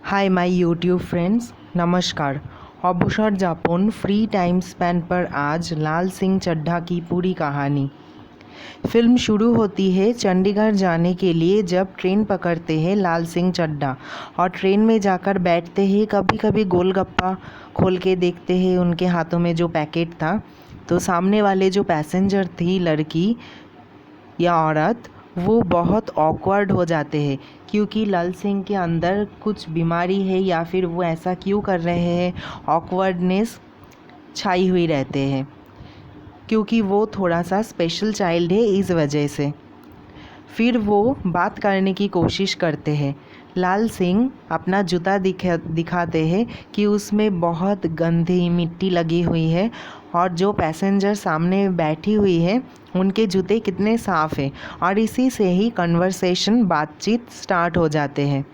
Hi my YouTube friends, नमस्कार। अवसर जापन फ्री टाइम स्पेंड पर आज लाल सिंह चड्ढा की पूरी कहानी। फिल्म शुरू होती है चंडीगढ़ जाने के लिए जब ट्रेन पकड़ते हैं लाल सिंह चड्ढा और ट्रेन में जाकर बैठते हैं। कभी कभी गोलगप्पा खोल के देखते हैं उनके हाथों में जो पैकेट था, तो सामने वाले जो पैसेंजर थी, लड़की या औरत, वो बहुत ऑकवर्ड हो जाते हैं क्योंकि लाल सिंह के अंदर कुछ बीमारी है या फिर वो ऐसा क्यों कर रहे हैं। ऑकवर्डनेस छाई हुई रहते हैं क्योंकि वो थोड़ा सा स्पेशल चाइल्ड है, इस वजह से। फिर वो बात करने की कोशिश करते हैं। लाल सिंह अपना जूता दिखाते हैं कि उसमें बहुत गंदी मिट्टी लगी हुई है और जो पैसेंजर सामने बैठी हुई है उनके जूते कितने साफ़ हैं, और इसी से ही कन्वर्सेशन, बातचीत स्टार्ट हो जाते हैं।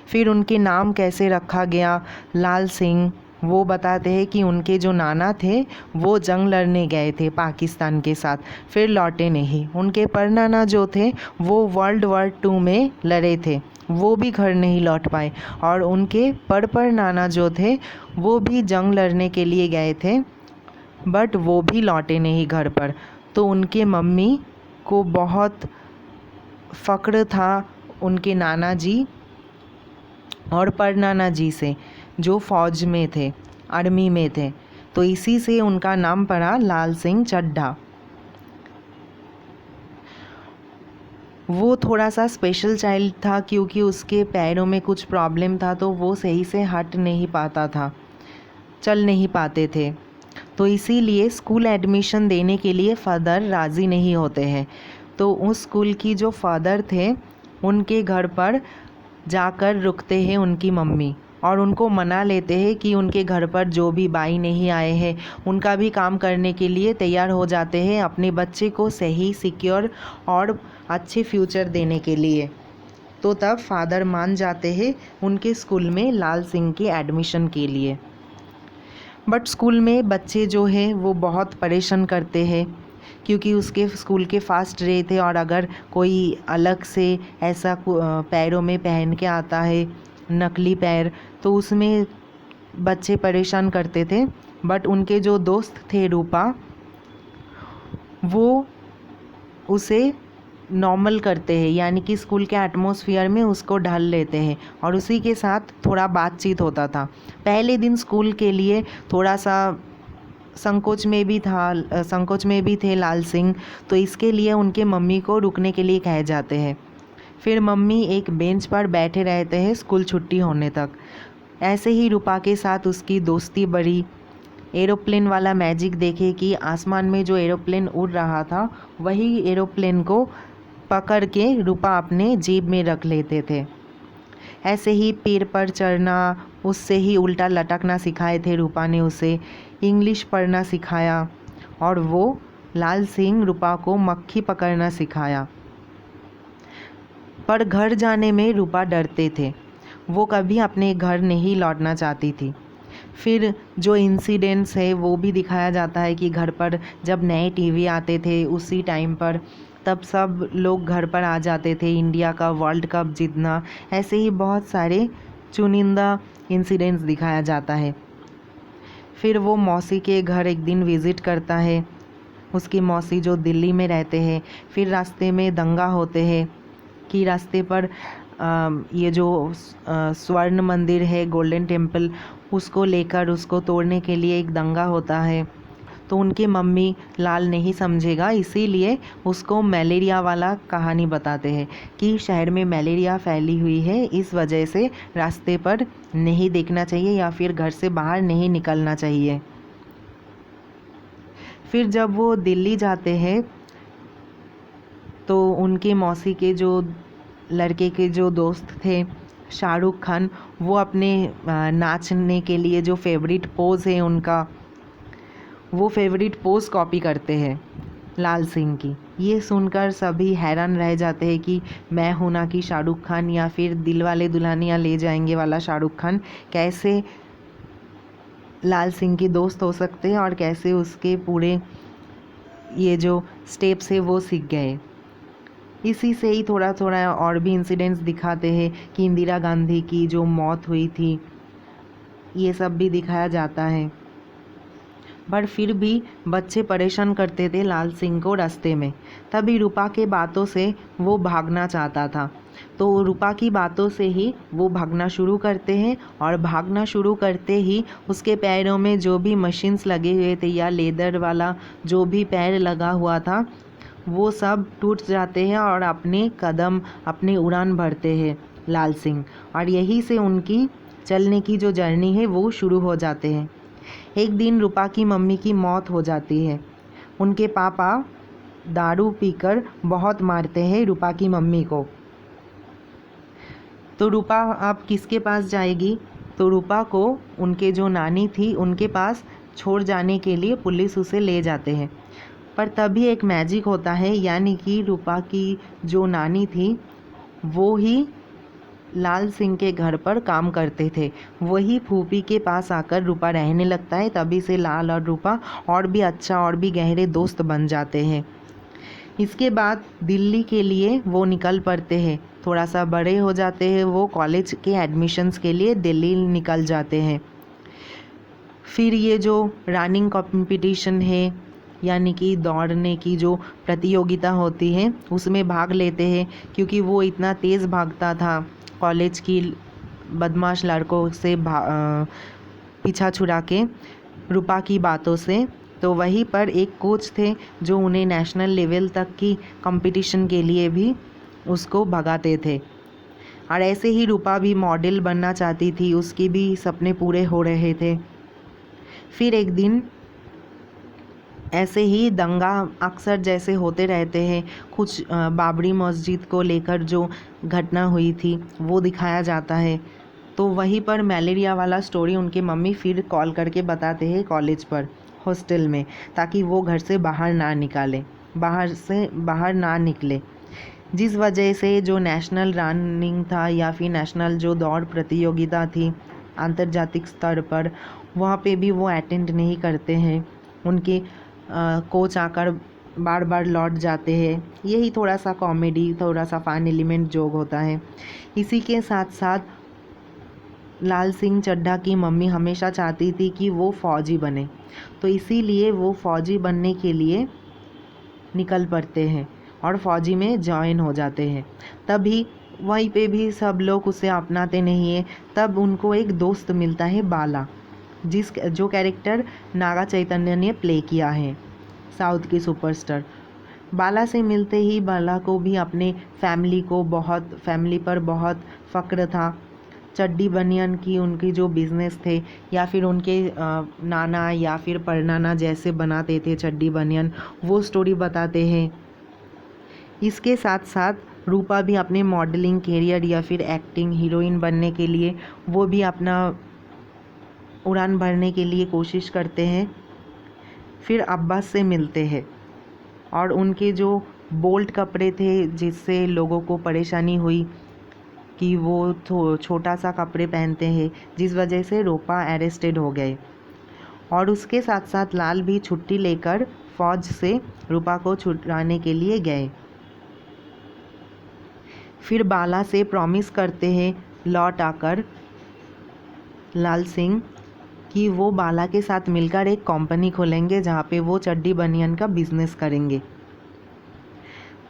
फिर उनके नाम कैसे रखा गया, लाल सिंह वो बताते हैं कि उनके जो नाना थे वो जंग लड़ने गए थे पाकिस्तान के साथ, फिर लौटे नहीं। उनके परनाना जो थे वो वर्ल्ड वॉर 2 में लड़े थे, वो भी घर नहीं लौट पाए। और उनके परनाना जो थे वो भी जंग लड़ने के लिए गए थे, बट वो भी लौटे नहीं घर पर। तो उनके मम्मी को बहुत फ़क्र था उनके नाना जी और परनाना जी से, जो फ़ौज में थे, आर्मी में थे। तो इसी से उनका नाम पड़ा लाल सिंह चड्ढा। वो थोड़ा सा स्पेशल चाइल्ड था क्योंकि उसके पैरों में कुछ प्रॉब्लम था, तो वो सही से हट नहीं पाता था, चल नहीं पाते थे। तो इसीलिए स्कूल एडमिशन देने के लिए फ़ादर राज़ी नहीं होते हैं। तो उस स्कूल की जो फ़ादर थे उनके घर पर जाकर रुकते हैं उनकी मम्मी और उनको मना लेते हैं कि उनके घर पर जो भी बाई नहीं आए हैं उनका भी काम करने के लिए तैयार हो जाते हैं, अपने बच्चे को सही, सिक्योर और अच्छे फ्यूचर देने के लिए। तो तब फादर मान जाते हैं उनके स्कूल में लाल सिंह की एडमिशन के लिए। बट स्कूल में बच्चे जो है वो बहुत परेशान करते हैं क्योंकि उसके स्कूल के फास्ट डे थे, और अगर कोई अलग से ऐसा पैरों में पहन के आता है नकली पैर, तो उसमें बच्चे परेशान करते थे। बट उनके जो दोस्त थे रूपा, वो उसे नॉर्मल करते हैं, यानी कि स्कूल के एटमॉस्फेयर में उसको ढल लेते हैं और उसी के साथ थोड़ा बातचीत होता था। पहले दिन स्कूल के लिए थोड़ा सा संकोच में भी थे लाल सिंह, तो इसके लिए उनके मम्मी को रुकने के लिए कहे जाते हैं। फिर मम्मी एक बेंच पर बैठे रहते हैं स्कूल छुट्टी होने तक। ऐसे ही रूपा के साथ उसकी दोस्ती बढ़ी। एरोप्लेन वाला मैजिक देखे कि आसमान में जो एरोप्लेन उड़ रहा था वही एरोप्लेन को पकड़ के रूपा अपने जेब में रख लेते थे। ऐसे ही पेड़ पर चढ़ना, उससे ही उल्टा लटकना सिखाए थे रूपा ने उसे, इंग्लिश पढ़ना सिखाया, और वो लाल सिंह रूपा को मक्खी पकड़ना सिखाया। पर घर जाने में रूपा डरते थे, वो कभी अपने घर नहीं लौटना चाहती थी। फिर जो इंसिडेंट्स है वो भी दिखाया जाता है कि घर पर जब नए टीवी आते थे उसी टाइम पर, तब सब लोग घर पर आ जाते थे, इंडिया का वर्ल्ड कप जीतना, ऐसे ही बहुत सारे चुनिंदा इंसिडेंट्स दिखाया जाता है। फिर वो मौसी के घर एक दिन विज़िट करता है, उसकी मौसी जो दिल्ली में रहते हैं। फिर रास्ते में दंगा होते हैं कि रास्ते पर ये जो स्वर्ण मंदिर है, गोल्डन टेम्पल, उसको लेकर उसको तोड़ने के लिए एक दंगा होता है। तो उनकी मम्मी लाल नहीं समझेगा, इसीलिए उसको मलेरिया वाला कहानी बताते हैं कि शहर में मलेरिया फैली हुई है, इस वजह से रास्ते पर नहीं देखना चाहिए या फिर घर से बाहर नहीं निकलना चाहिए। फिर जब वो दिल्ली जाते हैं तो उनके मौसी के जो लड़के के जो दोस्त थे शाहरुख खान, वो अपने नाचने के लिए जो फेवरेट पोज है उनका, वो फेवरेट पोज कॉपी करते हैं लाल सिंह की। ये सुनकर सभी हैरान रह जाते हैं कि मैं हूं ना कि शाहरुख खान, या फिर दिलवाले दुल्हनिया ले जाएंगे वाला शाहरुख खान कैसे लाल सिंह के दोस्त हो सकते हैं और कैसे उसके पूरे ये जो स्टेप्स है वो सीख गए। इसी से ही थोड़ा थोड़ा और भी इंसिडेंट्स दिखाते हैं कि इंदिरा गांधी की जो मौत हुई थी ये सब भी दिखाया जाता है। पर फिर भी बच्चे परेशान करते थे लाल सिंह को रास्ते में। तभी रूपा के बातों से वो भागना चाहता था, तो रूपा की बातों से ही वो भागना शुरू करते हैं और भागना शुरू करते ही उसके पैरों में जो भी मशीन्स लगे हुए थे या लेदर वाला जो भी पैर लगा हुआ था वो सब टूट जाते हैं और अपने उड़ान भरते हैं लाल सिंह, और यहीं से उनकी चलने की जो जर्नी है वो शुरू हो जाते हैं। एक दिन रूपा की मम्मी की मौत हो जाती है। उनके पापा दारू पीकर बहुत मारते हैं रूपा की मम्मी को। तो रूपा अब किसके पास जाएगी? तो रूपा को उनके जो नानी थी उनके पास छोड़ जाने के लिए पुलिस उसे ले जाते हैं। पर तभी एक मैजिक होता है, यानी कि रूपा की जो नानी थी वो ही लाल सिंह के घर पर काम करते थे। वही फूफी के पास आकर रूपा रहने लगता है। तभी से लाल और रूपा और भी अच्छा और भी गहरे दोस्त बन जाते हैं। इसके बाद दिल्ली के लिए वो निकल पड़ते हैं। थोड़ा सा बड़े हो जाते हैं, वो कॉलेज के एडमिशन्स के लिए दिल्ली निकल जाते हैं। फिर ये जो रनिंग कंपटीशन है, यानी कि दौड़ने की जो प्रतियोगिता होती है उसमें भाग लेते हैं, क्योंकि वो इतना तेज़ भागता था कॉलेज की बदमाश लड़कों से पीछा छुड़ा के रूपा की बातों से। तो वहीं पर एक कोच थे जो उन्हें नेशनल लेवल तक की कंपटीशन के लिए भी उसको भगाते थे। और ऐसे ही रूपा भी मॉडल बनना चाहती थी, उसके भी सपने पूरे हो रहे थे। फिर एक दिन ऐसे ही दंगा अक्सर जैसे होते रहते हैं। कुछ बाबरी मस्जिद को लेकर जो घटना हुई थी वो दिखाया जाता है। तो वहीं पर मलेरिया वाला स्टोरी उनके मम्मी फिर कॉल करके बताते हैं कॉलेज पर हॉस्टल में, ताकि वो घर से बाहर ना निकले। जिस वजह से जो नेशनल रनिंग था या फिर नेशनल जो दौड़ प्रतियोगिता थी अंतर्जातिक स्तर पर, वहाँ पे भी वो अटेंड नहीं करते हैं। उनके कोच आकर बार बार लौट जाते हैं। यही थोड़ा सा कॉमेडी, थोड़ा सा फन एलिमेंट जोग होता है। इसी के साथ साथ लाल सिंह चड्ढा की मम्मी हमेशा चाहती थी कि वो फ़ौजी बने, तो इसीलिए वो फ़ौजी बनने के लिए निकल पड़ते हैं और फ़ौजी में जॉइन हो जाते हैं। तभी वहीं पे भी सब लोग उसे अपनाते नहीं है। तब उनको एक दोस्त मिलता है, बाला, जो कैरेक्टर नागा चैतन्य ने प्ले किया है, साउथ के सुपरस्टार। बाला से मिलते ही बाला को भी अपने फैमिली पर बहुत फ़क्र था। चड्डी बनियान की उनकी जो बिज़नेस थे, या फिर उनके नाना या फिर परनाना जैसे बनाते थे चड्डी बनियान, वो स्टोरी बताते हैं। इसके साथ साथ रूपा भी अपने मॉडलिंग कैरियर या फिर एक्टिंग हीरोइन बनने के लिए वो भी अपना उड़ान भरने के लिए कोशिश करते हैं। फिर अब्बास से मिलते हैं और उनके जो बोल्ट कपड़े थे जिससे लोगों को परेशानी हुई कि वो छोटा सा कपड़े पहनते हैं, जिस वजह से रूपा अरेस्टेड हो गए। और उसके साथ साथ लाल भी छुट्टी लेकर फौज से रूपा को छुड़ाने के लिए गए। फिर बाला से प्रॉमिस करते हैं लौट आकर लाल सिंह कि वो बाला के साथ मिलकर एक कंपनी खोलेंगे जहाँ पे वो चड्डी बनियान का बिजनेस करेंगे।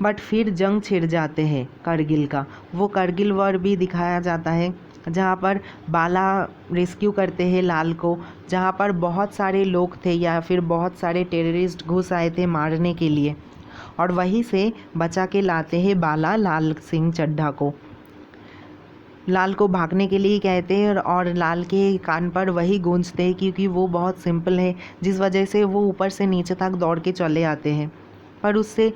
बट फिर जंग छिड़ जाते हैं करगिल का। वो करगिल वॉर भी दिखाया जाता है जहाँ पर बाला रेस्क्यू करते हैं लाल को, जहाँ पर बहुत सारे लोग थे या फिर बहुत सारे टेररिस्ट घुस आए थे मारने के लिए, और वहीं से बचा के लाते हैं बाला लाल सिंह चड्ढा को। लाल को भागने के लिए कहते हैं और लाल के कान पर वही गूंजते हैं, क्योंकि वो बहुत सिंपल है, जिस वजह से वो ऊपर से नीचे तक दौड़ के चले आते हैं। पर उससे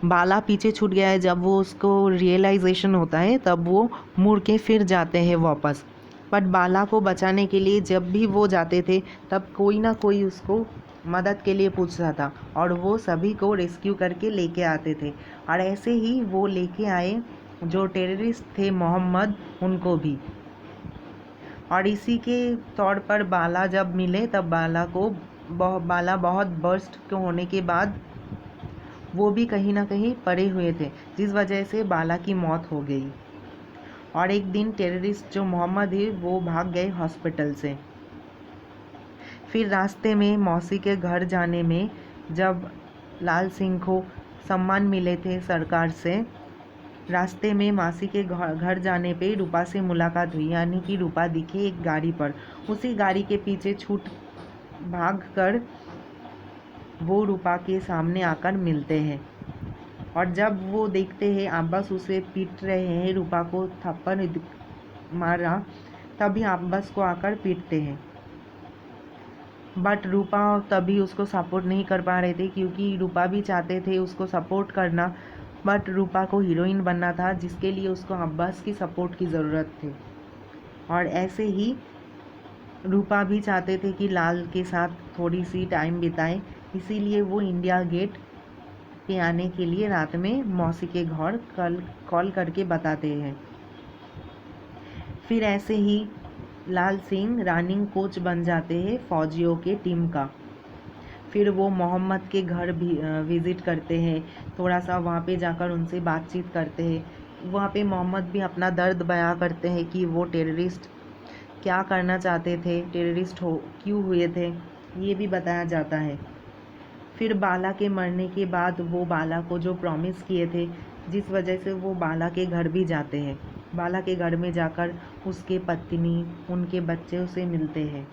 बाला पीछे छूट गया है। जब वो उसको रियलाइजेशन होता है तब वो मुड़ के फिर जाते हैं वापस। बट बाला को बचाने के लिए जब भी वो जाते थे तब कोई ना कोई उसको मदद के लिए पूछता था और वो सभी को रेस्क्यू करके लेके आते थे। और ऐसे ही वो लेके आए जो टेररिस्ट थे मोहम्मद, उनको भी। और इसी के तौर पर बाला जब मिले तब बाला बहुत बर्स्ट होने के बाद वो भी कहीं ना कहीं पड़े हुए थे, जिस वजह से बाला की मौत हो गई। और एक दिन टेररिस्ट जो मोहम्मद है वो भाग गए हॉस्पिटल से। फिर रास्ते में मौसी के घर जाने में जब लाल सिंह को सम्मान मिले थे सरकार से, रास्ते में मासी के घर जाने पे रूपा से मुलाकात हुई, यानी कि रूपा दिखे एक गाड़ी पर। उसी गाड़ी के पीछे छूट भाग कर वो रूपा के सामने आकर मिलते हैं। और जब वो देखते हैं अब्बास उसे पीट रहे हैं, रूपा को थप्पड़ मारा, तभी अब्बास को आकर पीटते हैं। बट रूपा तभी उसको सपोर्ट नहीं कर पा रहे थे, क्योंकि रूपा भी चाहते थे उसको सपोर्ट करना, बट रूपा को हीरोइन बनना था, जिसके लिए उसको अब्बास की सपोर्ट की ज़रूरत थी। और ऐसे ही रूपा भी चाहते थे कि लाल के साथ थोड़ी सी टाइम बिताएं, इसीलिए वो इंडिया गेट पे आने के लिए रात में मौसी के घर कॉल करके बताते हैं। फिर ऐसे ही लाल सिंह रनिंग कोच बन जाते हैं फौजियों के टीम का। फिर वो मोहम्मद के घर भी विज़िट करते हैं, थोड़ा सा वहाँ पे जाकर उनसे बातचीत करते हैं। वहाँ पे मोहम्मद भी अपना दर्द बयां करते हैं कि वो टेररिस्ट क्या करना चाहते थे, टेररिस्ट क्यों हुए थे, ये भी बताया जाता है। फिर बाला के मरने के बाद वो बाला को जो प्रॉमिस किए थे, जिस वजह से वो बाला के घर भी जाते हैं। बाला के घर में जाकर उसके पत्नी, उनके बच्चे से मिलते हैं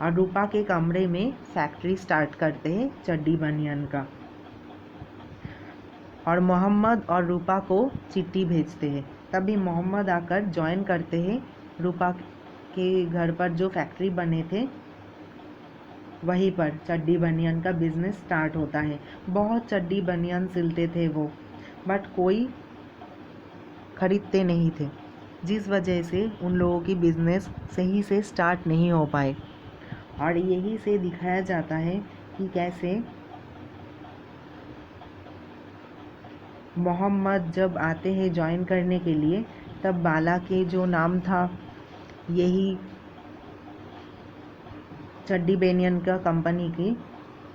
और रूपा के कमरे में फैक्ट्री स्टार्ट करते हैं चड्डी बनियान का। और मोहम्मद और रूपा को चिट्ठी भेजते हैं। तभी मोहम्मद आकर ज्वाइन करते हैं रूपा के घर पर, जो फैक्ट्री बने थे वहीं पर चड्डी बनियान का बिजनेस स्टार्ट होता है। बहुत चड्डी बनियान सिलते थे वो, बट कोई खरीदते नहीं थे, जिस वजह से उन लोगों की बिजनेस सही से स्टार्ट नहीं हो पाए। और यही से दिखाया जाता है कि कैसे मोहम्मद जब आते हैं ज्वाइन करने के लिए, तब बाला के जो नाम था, यही चड्डी बेनियन का कंपनी की,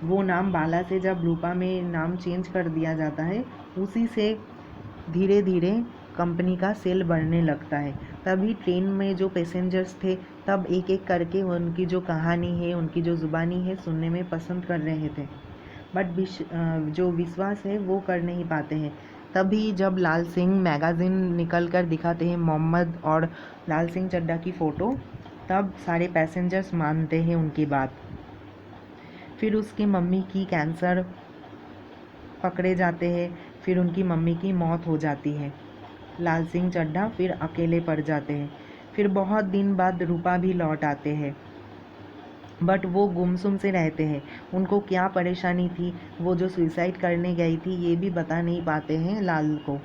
वो नाम बाला से जब रूपा में नाम चेंज कर दिया जाता है, उसी से धीरे धीरे कंपनी का सेल बढ़ने लगता है। तभी ट्रेन में जो पैसेंजर्स थे, तब एक एक करके उनकी जो कहानी है, उनकी जो ज़ुबानी है, सुनने में पसंद कर रहे थे, बट जो विश्वास है वो कर नहीं पाते हैं। तभी जब लाल सिंह मैगज़ीन निकल कर दिखाते हैं मोहम्मद और लाल सिंह चड्ढा की फ़ोटो, तब सारे पैसेंजर्स मानते हैं उनकी बात। फिर उसकी मम्मी की कैंसर पकड़े जाते हैं, फिर उनकी मम्मी की मौत हो जाती है। लाल सिंह चड्ढा फिर अकेले पड़ जाते हैं। फिर बहुत दिन बाद रूपा भी लौट आते हैं, बट वो गुमसुम से रहते हैं। उनको क्या परेशानी थी, वो जो सुसाइड करने गई थी, ये भी बता नहीं पाते हैं लाल को।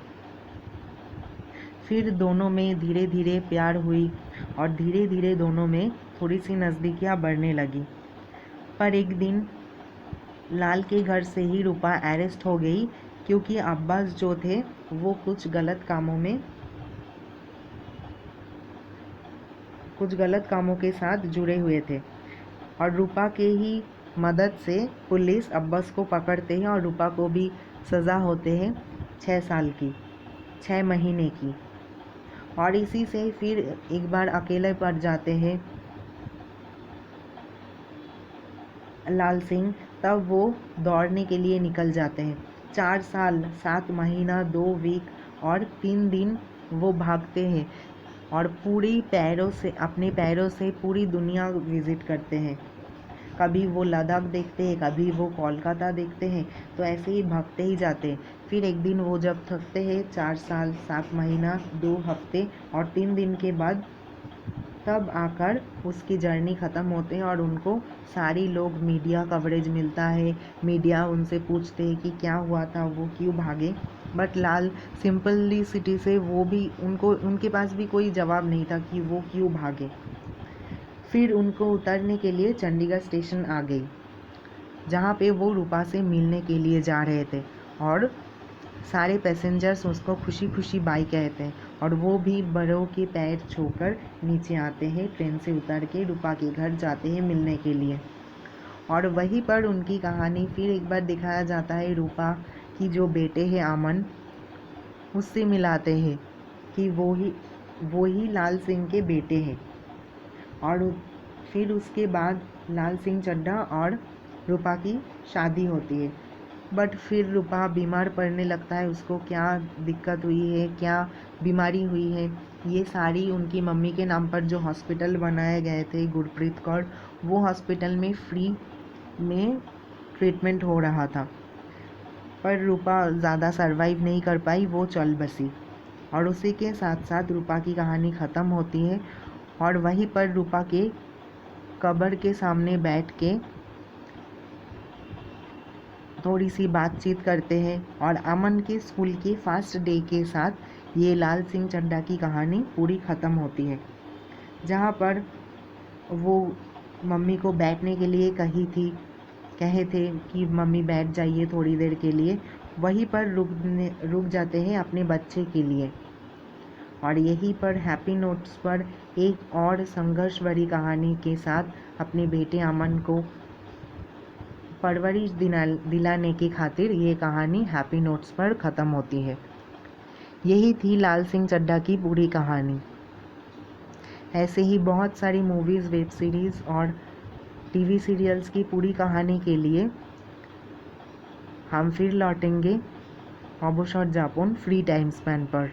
फिर दोनों में धीरे धीरे प्यार हुई और धीरे धीरे दोनों में थोड़ी सी नज़दीकियाँ बढ़ने लगी। पर एक दिन लाल के घर से ही रूपा अरेस्ट हो गई, क्योंकि अब्बास जो थे वो कुछ गलत कामों के साथ जुड़े हुए थे। और रूपा के ही मदद से पुलिस अब्बास को पकड़ते हैं और रूपा को भी सज़ा होते हैं 6 महीने की। और इसी से फिर एक बार अकेले पड़ जाते हैं लाल सिंह, तब वो दौड़ने के लिए निकल जाते हैं। 4 साल 7 महीना 2 वीक और 3 दिन वो भागते हैं और अपने पैरों से पूरी दुनिया विज़िट करते हैं। कभी वो लद्दाख देखते हैं, कभी वो कोलकाता देखते हैं, तो ऐसे ही भागते ही जाते हैं। फिर एक दिन वो जब थकते हैं 4 साल 7 महीना 2 हफ्ते और 3 दिन के बाद, तब आकर उसकी जर्नी ख़त्म होते हैं और उनको सारी लोग मीडिया कवरेज मिलता है। मीडिया उनसे पूछते हैं कि क्या हुआ था, वो क्यों भागे, बट लाल सिंपलिसिटी से उनके पास भी कोई जवाब नहीं था कि वो क्यों भागे। फिर उनको उतरने के लिए चंडीगढ़ स्टेशन आ गई, जहाँ पे वो रूपा से मिलने के लिए जा रहे थे। और सारे पैसेंजर्स उसको खुशी खुशी बाय कहते हैं और वो भी बड़ों के पैर छूकर नीचे आते हैं, ट्रेन से उतर के रूपा के घर जाते हैं मिलने के लिए। और वहीं पर उनकी कहानी फिर एक बार दिखाया जाता है। रूपा की जो बेटे हैं अमन, उससे मिलाते हैं कि वो ही लाल सिंह के बेटे हैं। और फिर उसके बाद लाल सिंह चड्ढा और रूपा की शादी होती है। बट फिर रूपा बीमार पड़ने लगता है। उसको क्या दिक्कत हुई है, क्या बीमारी हुई है, ये सारी उनकी मम्मी के नाम पर जो हॉस्पिटल बनाए गए थे गुरप्रीत कौर, वो हॉस्पिटल में फ्री में ट्रीटमेंट हो रहा था। पर रूपा ज़्यादा सरवाइव नहीं कर पाई, वो चल बसी। और उसी के साथ साथ रूपा की कहानी ख़त्म होती है। और वहीं पर रूपा के कब्र के सामने बैठ के थोड़ी सी बातचीत करते हैं। और अमन के स्कूल के फर्स्ट डे के साथ ये लाल सिंह चड्ढा की कहानी पूरी ख़त्म होती है। जहाँ पर वो मम्मी को बैठने के लिए कहे थे कि मम्मी बैठ जाइए थोड़ी देर के लिए, वहीं पर रुक जाते हैं अपने बच्चे के लिए। और यहीं पर हैप्पी नोट्स पर एक और संघर्ष भरी कहानी के साथ अपने बेटे अमन को परवरिश दिलाने की खातिर ये कहानी हैप्पी नोट्स पर ख़त्म होती है। यही थी लाल सिंह चड्ढा की पूरी कहानी। ऐसे ही बहुत सारी मूवीज़, वेब सीरीज़ और टीवी सीरियल्स की पूरी कहानी के लिए हम फिर लौटेंगे ऑबोशॉट जापोन फ्री टाइम स्पैन पर।